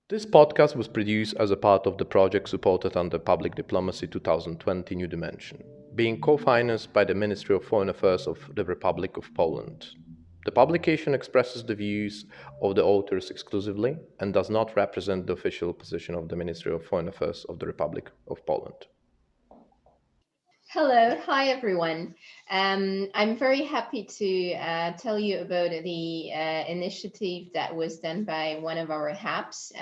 This podcast was produced as a part of the project supported under Public Diplomacy 2020 New Dimension, being co-financed by the Ministry of Foreign Affairs of the Republic of Poland. The publication expresses the views of the authors exclusively and does not represent the official position of the Ministry of Foreign Affairs of the Republic of Poland. Hello, hi everyone. I'm very happy to tell you about the initiative that was done by one of our hubs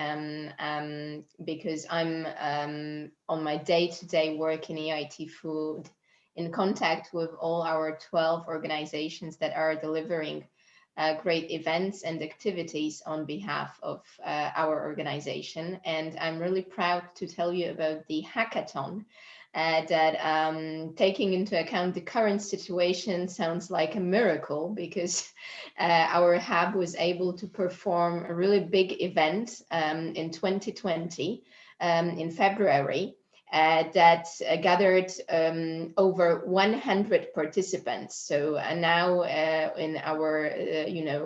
because I'm on my day-to-day work in EIT Food in contact with all our 12 organizations that are delivering great events and activities on behalf of our organization. And I'm really proud to tell you about the hackathon that taking into account the current situation sounds like a miracle because our hub was able to perform a really big event in 2020 in February that gathered over 100 participants. So now in our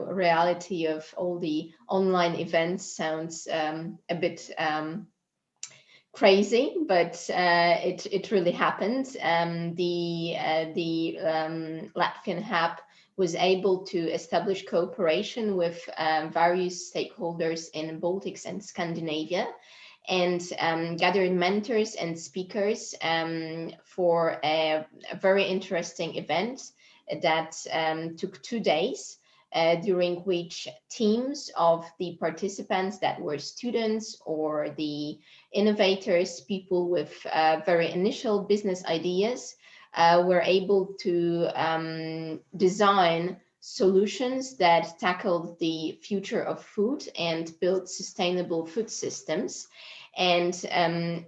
reality of all the online events sounds a bit crazy, but it really happened. The Latvian hub was able to establish cooperation with various stakeholders in Baltics and Scandinavia, and gathered mentors and speakers for a very interesting event that took 2 days. During which teams of the participants that were students or the innovators, people with very initial business ideas, were able to design solutions that tackled the future of food and build sustainable food systems and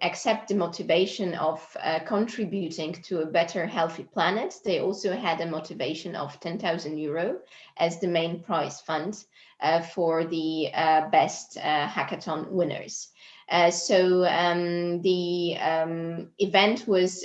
accept the motivation of contributing to a better, healthy planet. They also had a motivation of 10,000 euro as the main prize fund for the best hackathon winners. So the event was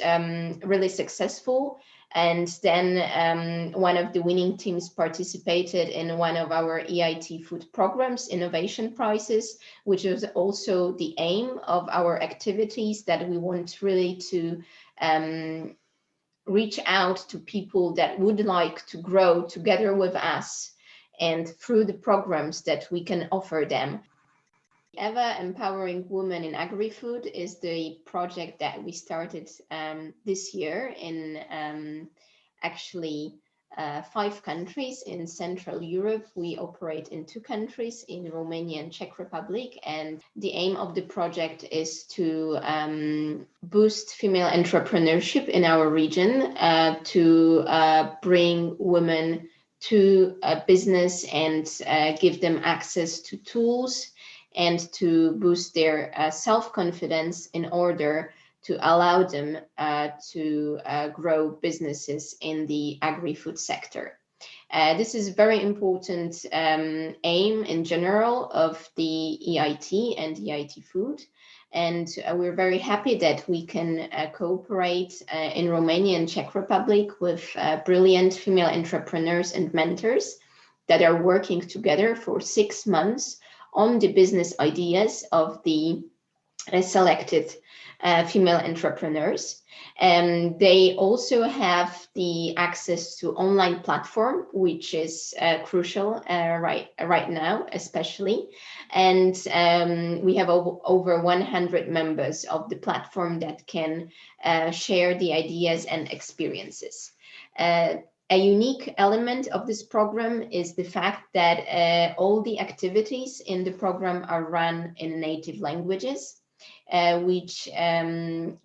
really successful. And then one of the winning teams participated in one of our EIT food programs, innovation prizes, which is also the aim of our activities, that we want really to reach out to people that would like to grow together with us and through the programs that we can offer them. Ever Empowering Women in Agri-Food is the project that we started this year in actually 5 countries in Central Europe. We operate in 2 countries, in Romania and Czech Republic. And the aim of the project is to boost female entrepreneurship in our region, to bring women to business and give them access to tools and to boost their self-confidence in order to allow them to grow businesses in the agri-food sector. This is a very important aim in general of the EIT and EIT Food. And we're very happy that we can cooperate in Romania and Czech Republic with brilliant female entrepreneurs and mentors that are working together for 6 months on the business ideas of the selected female entrepreneurs. They also have the access to online platform, which is crucial right now, especially. And we have over 100 members of the platform that can share the ideas and experiences. A unique element of this program is the fact that all the activities in the program are run in native languages, which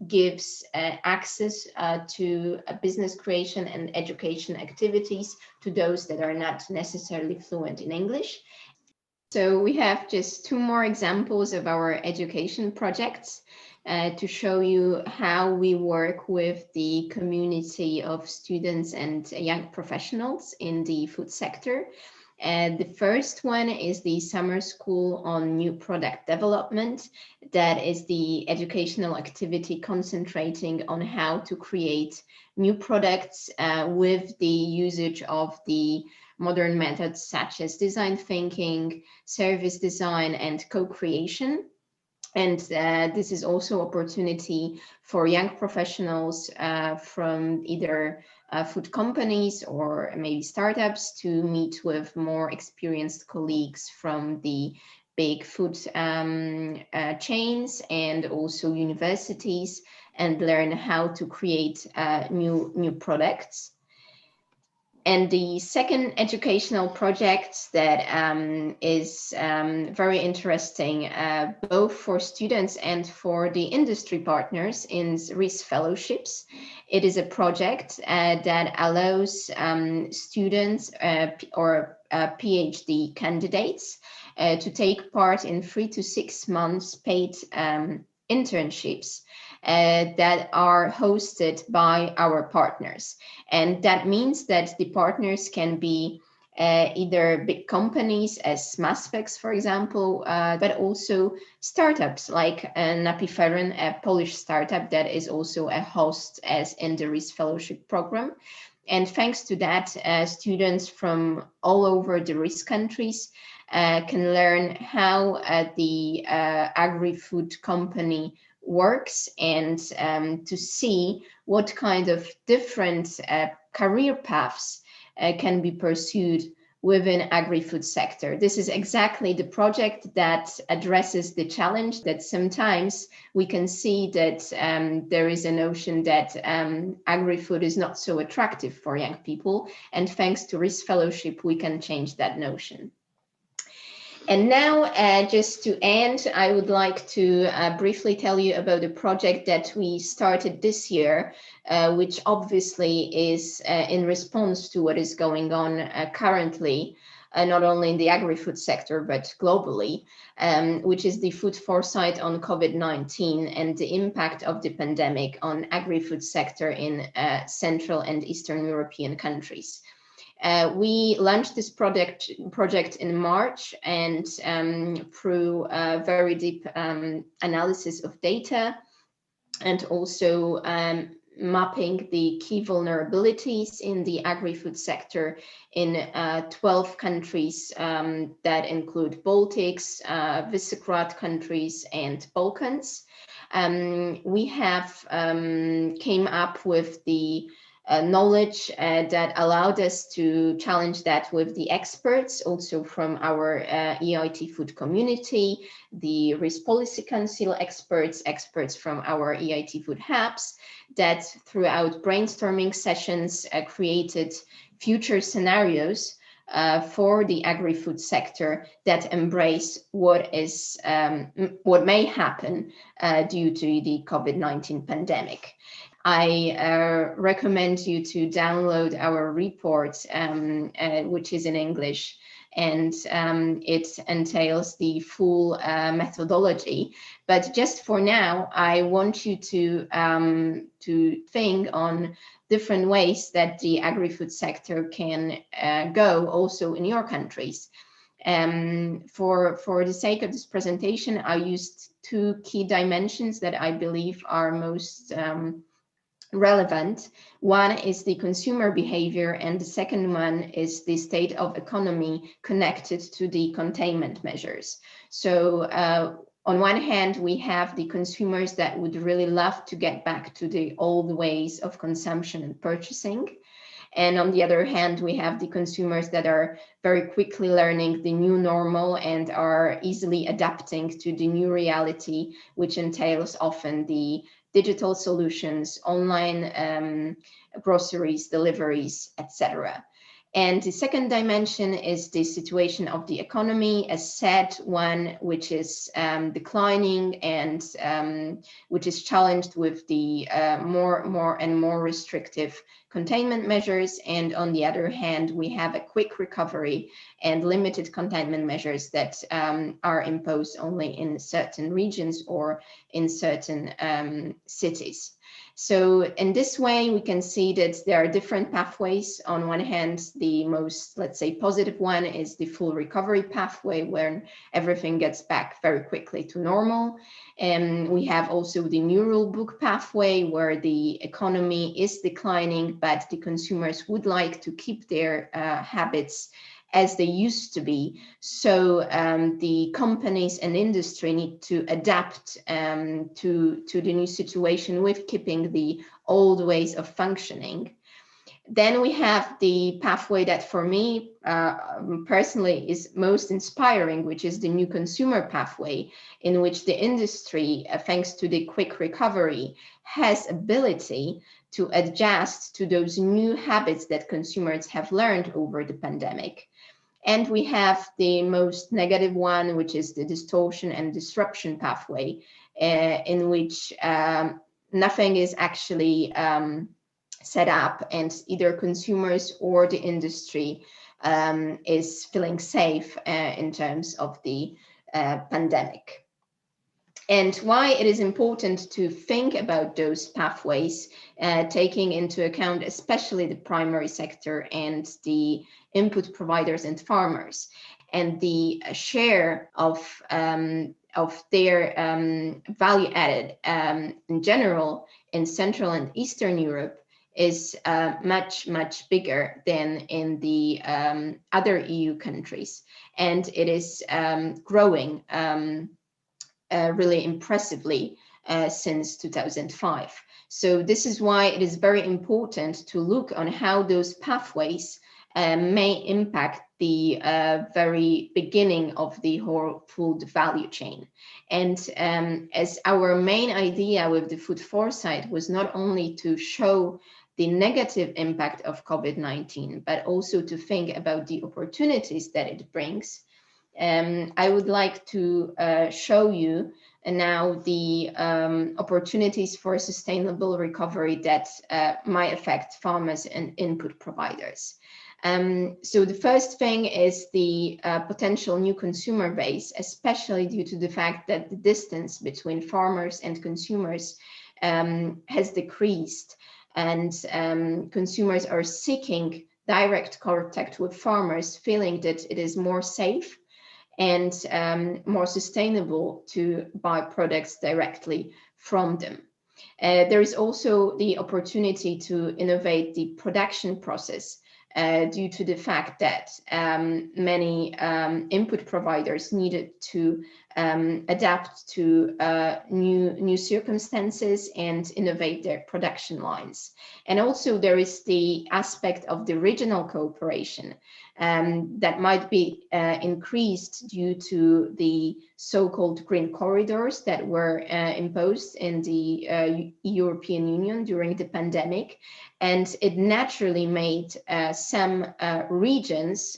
gives access to business creation and education activities to those that are not necessarily fluent in English. So we have just 2 more examples of our education projects to show you how we work with the community of students and young professionals in the food sector. The first one is the summer school on new product development. That is the educational activity concentrating on how to create new products with the usage of the modern methods such as design thinking, service design, and co-creation. And this is also opportunity for young professionals from either food companies or maybe startups to meet with more experienced colleagues from the big food chains and also universities, and learn how to create new products. And the second educational project that is very interesting, both for students and for the industry partners, in RIS Fellowships. It is a project that allows students or PhD candidates to take part in 3 to 6 months paid internships that are hosted by our partners. And that means that the partners can be either big companies as Maspex, for example, but also startups like Napiferin, a Polish startup that is also a host as in the RIS Fellowship program. And thanks to that, students from all over the RIS countries can learn how the agri-food company works, and to see what kind of different career paths can be pursued within agri-food sector. This is exactly the project that addresses the challenge that sometimes we can see that there is a notion that agri-food is not so attractive for young people, and thanks to RIS Fellowship we can change that notion. And now, just to end, I would like to briefly tell you about a project that we started this year, which obviously is in response to what is going on currently, not only in the agri-food sector, but globally, which is the food foresight on COVID-19 and the impact of the pandemic on agri-food sector in Central and Eastern European countries. We launched this project in March, and through very deep analysis of data, and also mapping the key vulnerabilities in the agri-food sector in 12 countries that include Baltics, Visegrad countries, and Balkans. We have came up with the knowledge that allowed us to challenge that with the experts, also from our EIT food community, the RIS Policy Council experts from our EIT food hubs, that throughout brainstorming sessions created future scenarios for the agri-food sector that embrace what may happen due to the COVID-19 pandemic. I recommend you to download our report, which is in English, and it entails the full methodology. But just for now, I want you to think on different ways that the agri-food sector can go also in your countries. For the sake of this presentation, I used 2 key dimensions that I believe are most relevant. One is the consumer behavior, and the second one is the state of economy connected to the containment measures. So on one hand, we have the consumers that would really love to get back to the old ways of consumption and purchasing. And on the other hand, we have the consumers that are very quickly learning the new normal and are easily adapting to the new reality, which entails often the digital solutions, online groceries, deliveries, etc. And the second dimension is the situation of the economy, as said, one which is declining and which is challenged with the more and more restrictive containment measures. And on the other hand, we have a quick recovery and limited containment measures that are imposed only in certain regions or in certain cities. So in this way, we can see that there are different pathways. On one hand, the most, let's say, positive one is the full recovery pathway, where everything gets back very quickly to normal. And we have also the new rule book pathway, where the economy is declining, but the consumers would like to keep their habits as they used to be. So the companies and industry need to adapt to the new situation with keeping the old ways of functioning. Then we have the pathway that for me personally is most inspiring, which is the new consumer pathway, in which the industry, thanks to the quick recovery, has ability to adjust to those new habits that consumers have learned over the pandemic. And we have the most negative one, which is the distortion and disruption pathway, in which nothing is actually set up, and either consumers or the industry is feeling safe in terms of the pandemic. And why it is important to think about those pathways, taking into account especially the primary sector and the input providers and farmers, and the share of their value added in general in Central and Eastern Europe is much, much bigger than in the other EU countries. And it is growing really impressively since 2005. So this is why it is very important to look on how those pathways may impact the very beginning of the whole food value chain. And as our main idea with the food foresight was not only to show the negative impact of COVID-19, but also to think about the opportunities that it brings, I would like to show you now the opportunities for sustainable recovery that might affect farmers and input providers. So the first thing is the potential new consumer base, especially due to the fact that the distance between farmers and consumers has decreased, and consumers are seeking direct contact with farmers, feeling that it is more safe and more sustainable to buy products directly from them. There is also the opportunity to innovate the production process due to the fact that many input providers needed to adapt to new circumstances and innovate their production lines. And also there is the aspect of the regional cooperation that might be increased due to the so-called green corridors that were imposed in the European Union during the pandemic. And it naturally made some regions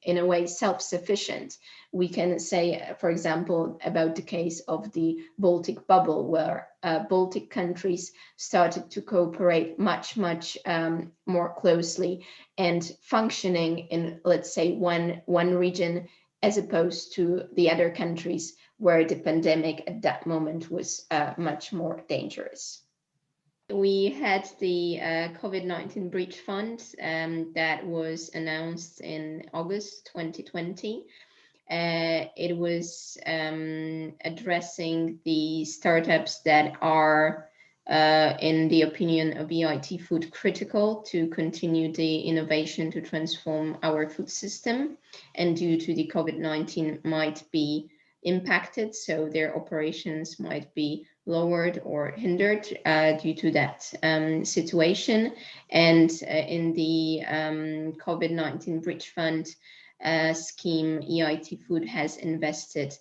in a way self-sufficient. We can say, for example, about the case of the Baltic bubble, where Baltic countries started to cooperate much more closely and functioning in, let's say, one region, as opposed to the other countries where the pandemic at that moment was much more dangerous. We had the COVID-19 Breach Fund that was announced in August 2020. It was addressing the startups that are, in the opinion of EIT Food, critical to continue the innovation to transform our food system, and due to the COVID-19 might be impacted, so their operations might be lowered or hindered due to that situation. And in the COVID-19 Bridge Fund scheme, EIT Food has invested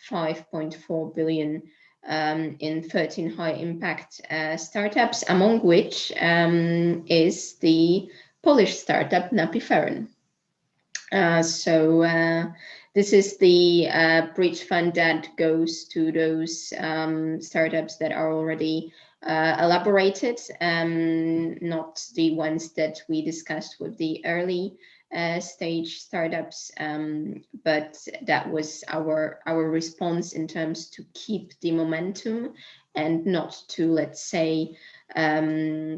5.4 billion in 13 high impact startups, among which is the Polish startup Napiferen. This is the bridge fund that goes to those startups that are already elaborated, not the ones that we discussed with the early stage startups, but that was our response in terms to keep the momentum and not to, let's say,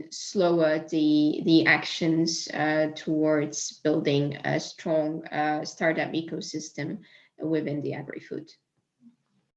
slower the actions towards building a strong startup ecosystem within the agri-food.